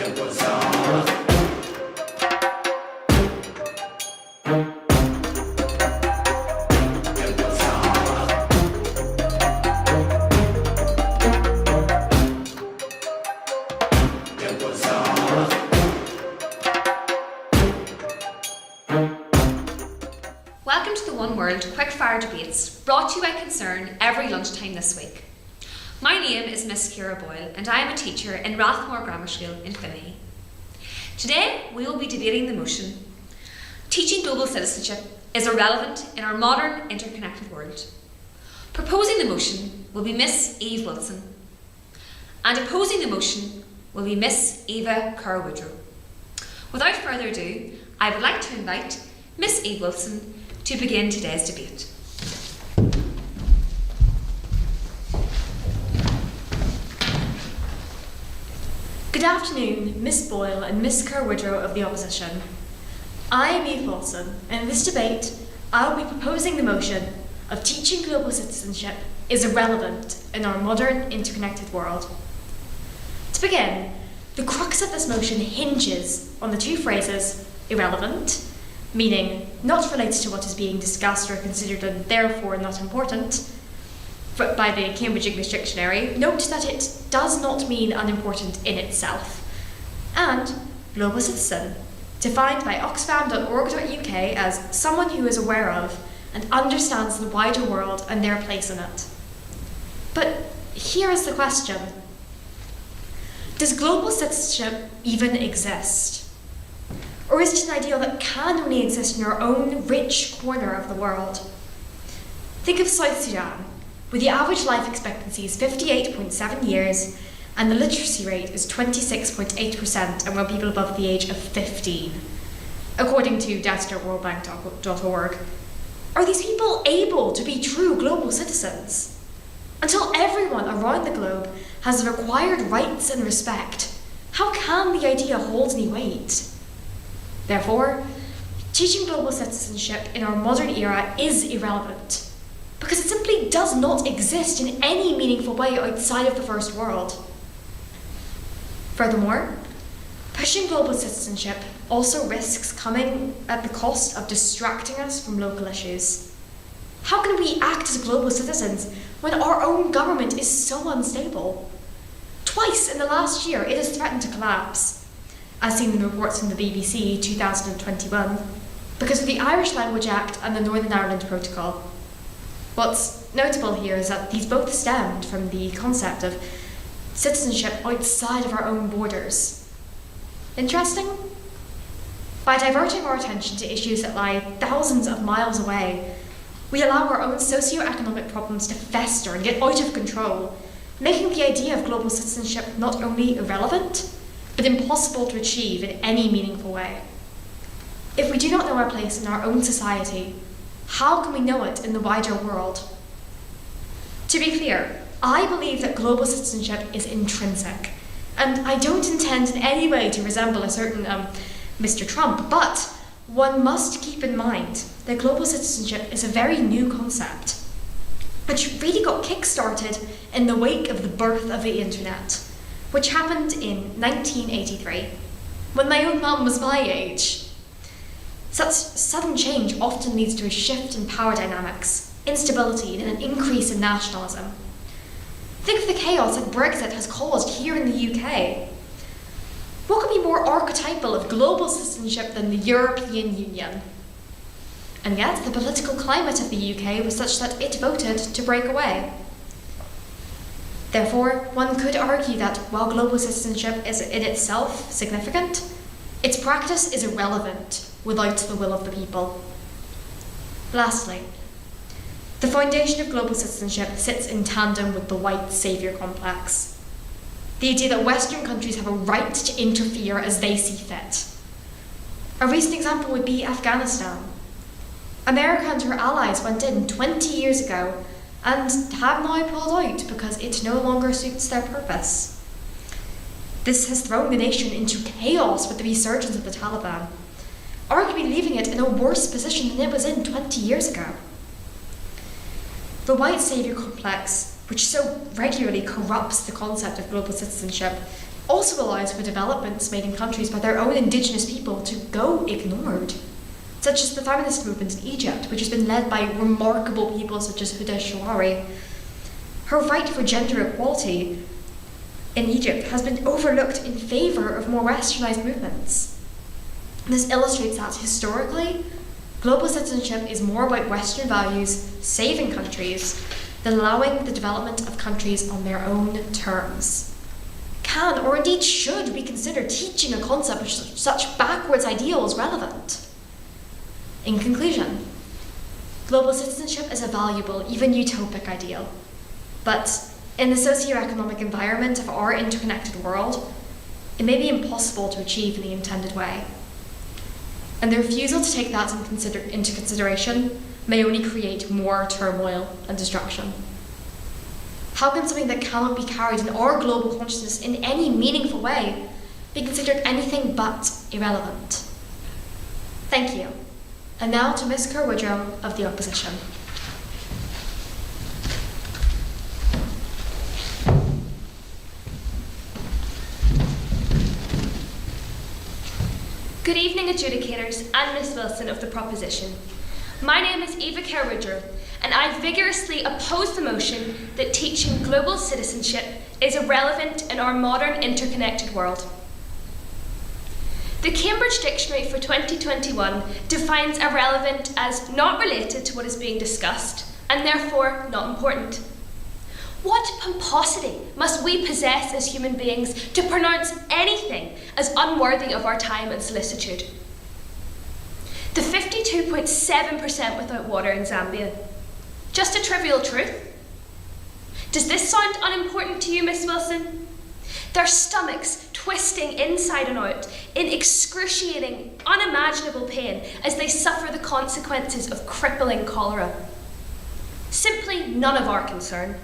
Welcome to the One World Quickfire Debates, brought to you by Concern every lunchtime this week. My name is Miss Ciara Boyle and I am a teacher in Rathmore Grammar School in Finney. Today we will be debating the motion, teaching global citizenship is irrelevant in our modern interconnected world. Proposing the motion will be Miss Eve Wilson and opposing the motion will be Miss Eva Kerr-Woodrow. Without further ado, I would like to invite Miss Eve Wilson to begin today's debate. Good afternoon, Miss Boyle and Miss Kerr-Woodrow of the opposition. I am Eve Wilson, and in this debate, I will be proposing the motion of teaching global citizenship is irrelevant in our modern interconnected world. To begin, the crux of this motion hinges on the two phrases irrelevant, meaning not related to what is being discussed or considered and therefore not important, by the Cambridge English Dictionary. Note that it does not mean unimportant in itself. And global citizen, defined by oxfam.org.uk as someone who is aware of and understands the wider world and their place in it. But here is the question. Does global citizenship even exist? Or is it an ideal that can only exist in our own rich corner of the world? Think of South Sudan, where the average life expectancy is 58.7 years and the literacy rate is 26.8% among people above the age of 15, according to data.worldbank.org. Are these people able to be true global citizens? Until everyone around the globe has the required rights and respect, how can the idea hold any weight? Therefore, teaching global citizenship in our modern era is irrelevant, because it simply does not exist in any meaningful way outside of the first world. Furthermore, pushing global citizenship also risks coming at the cost of distracting us from local issues. How can we act as global citizens when our own government is so unstable? Twice in the last year, it has threatened to collapse, as seen in reports from the BBC 2021, because of the Irish Language Act and the Northern Ireland Protocol. What's notable here is that these both stemmed from the concept of citizenship outside of our own borders. Interesting? By diverting our attention to issues that lie thousands of miles away, we allow our own socio-economic problems to fester and get out of control, making the idea of global citizenship not only irrelevant, but impossible to achieve in any meaningful way. If we do not know our place in our own society, how can we know it in the wider world? To be clear, I believe that global citizenship is intrinsic, and I don't intend in any way to resemble a certain Mr. Trump, but one must keep in mind that global citizenship is a very new concept, which really got kick-started in the wake of the birth of the internet, which happened in 1983, when my own mum was my age. Such sudden change often leads to a shift in power dynamics, instability, and an increase in nationalism. Think of the chaos that Brexit has caused here in the UK. What could be more archetypal of global citizenship than the European Union? And yet, the political climate of the UK was such that it voted to break away. Therefore, one could argue that while global citizenship is in itself significant, its practice is irrelevant without the will of the people. Lastly, the foundation of global citizenship sits in tandem with the white saviour complex. The idea that Western countries have a right to interfere as they see fit. A recent example would be Afghanistan. America and her allies went in 20 years ago and have now pulled out because it no longer suits their purpose. This has thrown the nation into chaos with the resurgence of the Taliban, arguably leaving it in a worse position than it was in 20 years ago. The white saviour complex which so regularly corrupts the concept of global citizenship, also allows for developments made in countries by their own indigenous people to go ignored, such as the feminist movement in Egypt, which has been led by remarkable people such as Huda Shawari. Her fight for gender equality in Egypt has been overlooked in favour of more westernised movements. This illustrates that, historically, global citizenship is more about Western values saving countries than allowing the development of countries on their own terms. Can, or indeed should, we consider teaching a concept of such backwards ideals relevant? In conclusion, global citizenship is a valuable, even utopic ideal. But in the socio-economic environment of our interconnected world, it may be impossible to achieve in the intended way. And the refusal to take that into consideration may only create more turmoil and destruction. How can something that cannot be carried in our global consciousness in any meaningful way be considered anything but irrelevant? Thank you. And now to Ms. Kerr-Woodrow of the opposition. Good evening, adjudicators and Ms. Wilson of the proposition. My name is Eva Kerr-Woodrow, and I vigorously oppose the motion that teaching global citizenship is irrelevant in our modern interconnected world. The Cambridge Dictionary for 2021 defines irrelevant as not related to what is being discussed, and therefore not important. What pomposity must we possess as human beings to pronounce anything as unworthy of our time and solicitude? The 52.7% without water in Zambia. Just a trivial truth? Does this sound unimportant to you, Miss Wilson? Their stomachs twisting inside and out in excruciating, unimaginable pain as they suffer the consequences of crippling cholera. Simply none of our concern.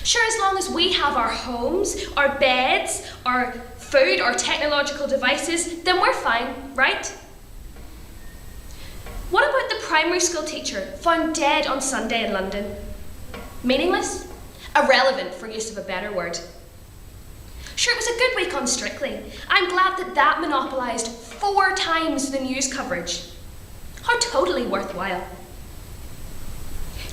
Sure, as long as we have our homes, our beds, our food, our technological devices, then we're fine, right? What about the primary school teacher found dead on Sunday in London? Meaningless? Irrelevant, for use of a better word. Sure, it was a good week on Strictly. I'm glad that monopolised 4 times the news coverage. How totally worthwhile.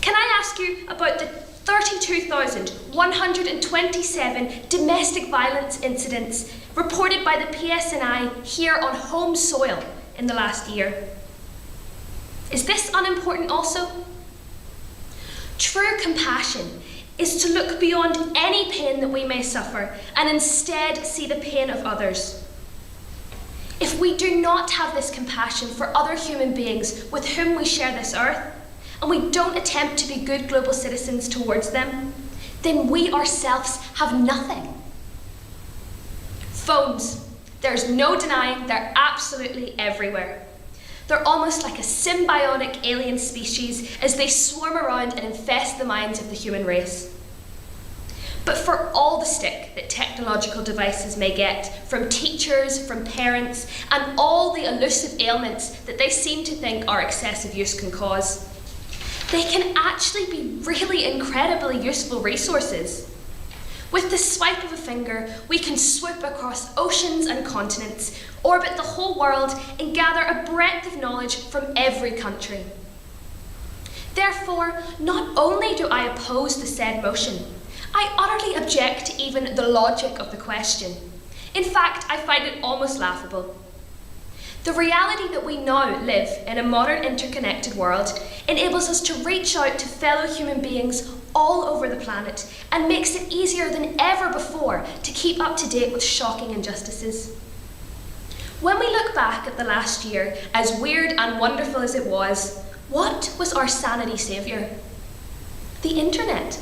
Can I ask you about the 32,127 domestic violence incidents reported by the PSNI here on home soil in the last year? Is this unimportant also? True compassion is to look beyond any pain that we may suffer and instead see the pain of others. If we do not have this compassion for other human beings with whom we share this earth, and we don't attempt to be good global citizens towards them, then we ourselves have nothing. Phones. There's no denying they're absolutely everywhere. They're almost like a symbiotic alien species as they swarm around and infest the minds of the human race. But for all the stick that technological devices may get from teachers, from parents, and all the elusive ailments that they seem to think our excessive use can cause, they can actually be really incredibly useful resources. With the swipe of a finger, we can swoop across oceans and continents, orbit the whole world, and gather a breadth of knowledge from every country. Therefore, not only do I oppose the said motion, I utterly object to even the logic of the question. In fact, I find it almost laughable. The reality that we now live in a modern interconnected world enables us to reach out to fellow human beings all over the planet and makes it easier than ever before to keep up to date with shocking injustices. When we look back at the last year, as weird and wonderful as it was, what was our sanity saviour? The internet.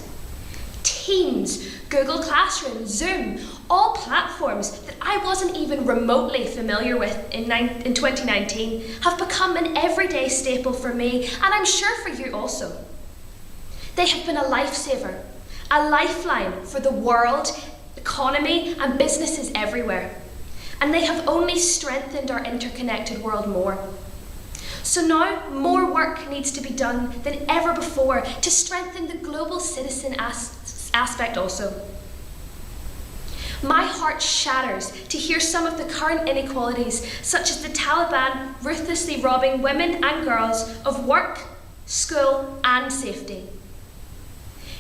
Teams, Google Classroom, Zoom, all platforms that I wasn't even remotely familiar with in 2019 have become an everyday staple for me, and I'm sure for you also. They have been a lifesaver, a lifeline for the world, economy, and businesses everywhere. And they have only strengthened our interconnected world more. So now more work needs to be done than ever before to strengthen the global citizen aspect also. My heart shatters to hear some of the current inequalities, such as the Taliban ruthlessly robbing women and girls of work, school, and safety.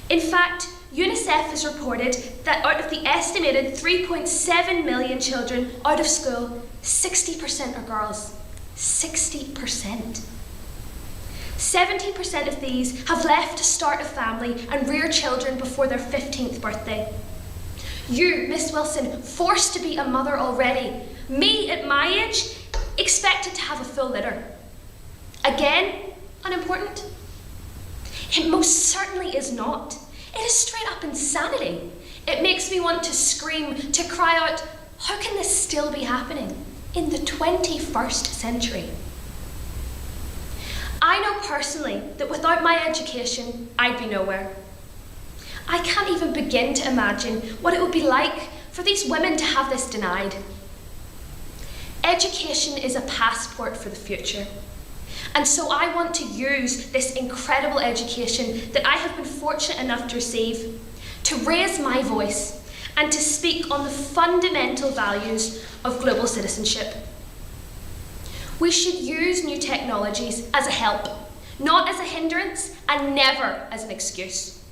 In fact, UNICEF has reported that out of the estimated 3.7 million children out of school, 60% are girls. 60%. 70% of these have left to start a family and rear children before their 15th birthday. You, Miss Wilson, forced to be a mother already. Me, at my age, expected to have a full litter. Again, unimportant? It most certainly is not. It is straight up insanity. It makes me want to scream, to cry out, how can this still be happening in the 21st century? I know personally that without my education, I'd be nowhere. I can't even begin to imagine what it would be like for these women to have this denied. Education is a passport for the future. And so I want to use this incredible education that I have been fortunate enough to receive to raise my voice and to speak on the fundamental values of global citizenship. We should use new technologies as a help, not as a hindrance, and never as an excuse.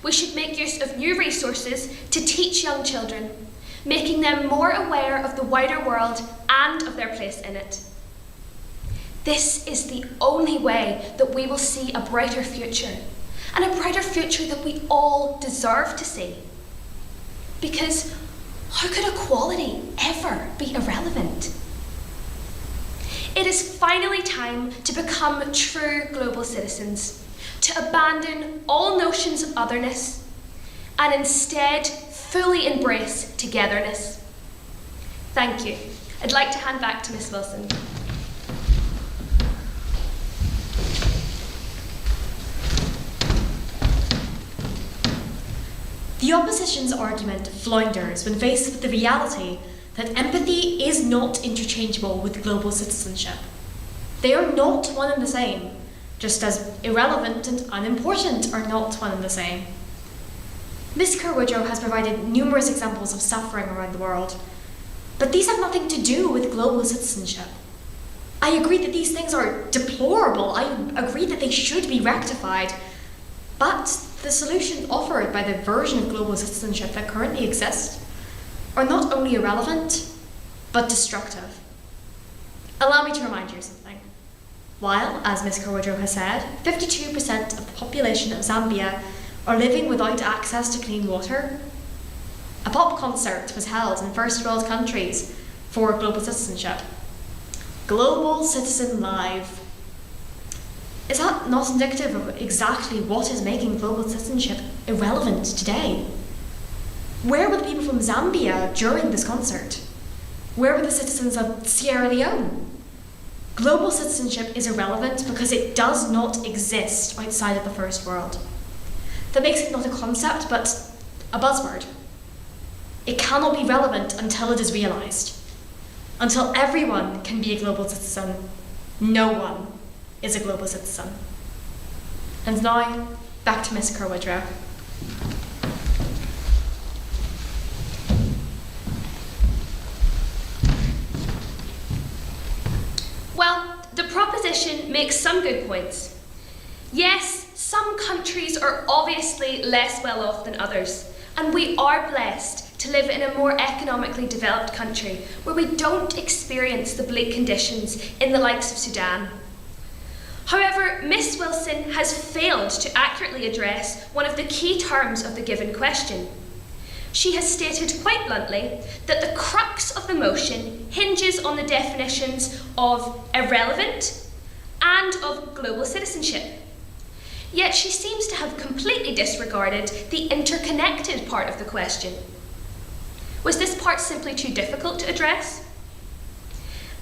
We should make use of new resources to teach young children, making them more aware of the wider world and of their place in it. This is the only way that we will see a brighter future, and a brighter future that we all deserve to see. Because how could equality ever be irrelevant? It is finally time to become true global citizens, to abandon all notions of otherness, and instead fully embrace togetherness. Thank you. I'd like to hand back to Miss Wilson. The opposition's argument flounders when faced with the reality that empathy is not interchangeable with global citizenship. They are not one and the same, just as irrelevant and unimportant are not one and the same. Ms. Kerr-Woodrow has provided numerous examples of suffering around the world, but these have nothing to do with global citizenship. I agree that these things are deplorable. I agree that they should be rectified, but the solutions offered by the version of global citizenship that currently exists are not only irrelevant, but destructive. Allow me to remind you of something. While, as Ms. Kerr-Woodrow has said, 52% of the population of Zambia are living without access to clean water, a pop concert was held in first world countries for global citizenship. Global Citizen Live. Is that not indicative of exactly what is making global citizenship irrelevant today? Where were the people from Zambia during this concert? Where were the citizens of Sierra Leone? Global citizenship is irrelevant because it does not exist outside of the first world. That makes it not a concept, but a buzzword. It cannot be relevant until it is realised. Until everyone can be a global citizen, no one is a global citizen. And now, back to Ms. Kerr-Woodrow. Well, the proposition makes some good points. Yes, some countries are obviously less well off than others, and we are blessed to live in a more economically developed country where we don't experience the bleak conditions in the likes of Sudan. However, Miss Wilson has failed to accurately address one of the key terms of the given question. She has stated quite bluntly that the crux of the motion hinges on the definitions of irrelevant and of global citizenship. Yet she seems to have completely disregarded the interconnected part of the question. Was this part simply too difficult to address?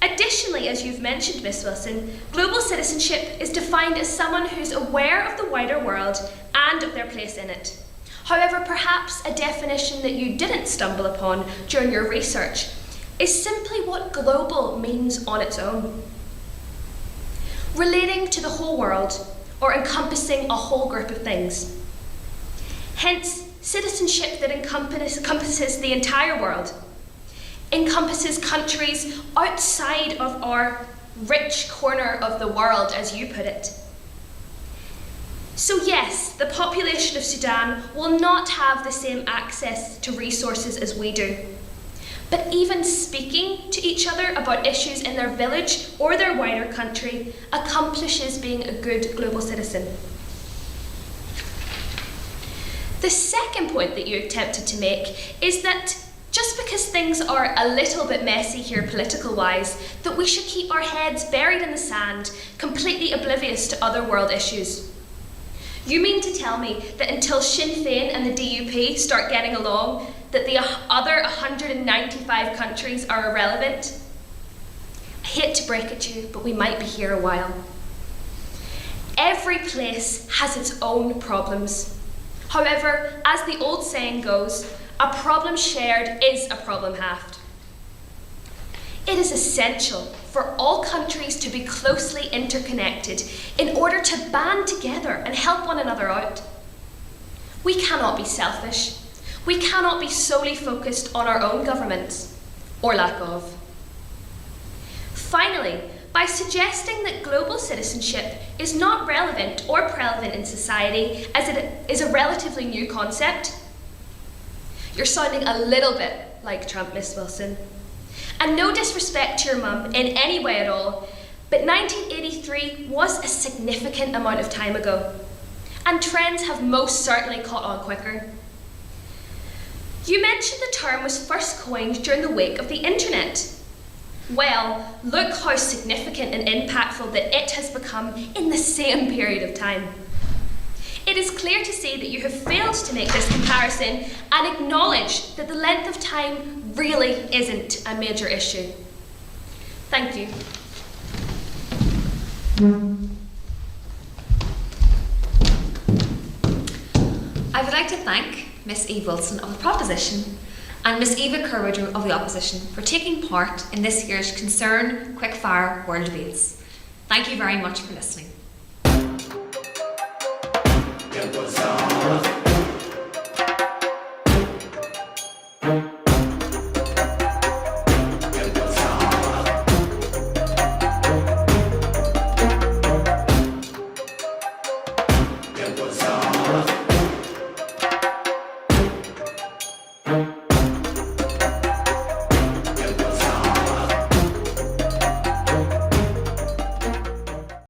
Additionally, as you've mentioned, Miss Wilson, global citizenship is defined as someone who's aware of the wider world and of their place in it. However, perhaps a definition that you didn't stumble upon during your research is simply what global means on its own. Relating to the whole world, or encompassing a whole group of things. Hence, citizenship that encompasses the entire world, encompasses countries outside of our rich corner of the world, as you put it. So yes, the population of Sudan will not have the same access to resources as we do. But even speaking to each other about issues in their village or their wider country accomplishes being a good global citizen. The second point that you attempted to make is that just because things are a little bit messy here political-wise, that we should keep our heads buried in the sand, completely oblivious to other world issues. You mean to tell me that until Sinn Féin and the DUP start getting along, that the other 195 countries are irrelevant? I hate to break it to you, but we might be here a while. Every place has its own problems. However, as the old saying goes, a problem shared is a problem halved. It is essential for all countries to be closely interconnected in order to band together and help one another out. We cannot be selfish. We cannot be solely focused on our own governments, or lack of. Finally, by suggesting that global citizenship is not relevant or prevalent in society as it is a relatively new concept, you're sounding a little bit like Trump, Miss Wilson. And no disrespect to your mum in any way at all, but 1983 was a significant amount of time ago, and trends have most certainly caught on quicker. You mentioned the term was first coined during the wake of the internet. Well, look how significant and impactful that it has become in the same period of time. It is clear to see that you have failed to make this comparison and acknowledge that the length of time really isn't a major issue. Thank you. I would like to thank Miss Eve Wilson of the Proposition and Miss Eva Kerwood of the Opposition for taking part in this year's Concern Quickfire World Debates. Thank you very much for listening. It was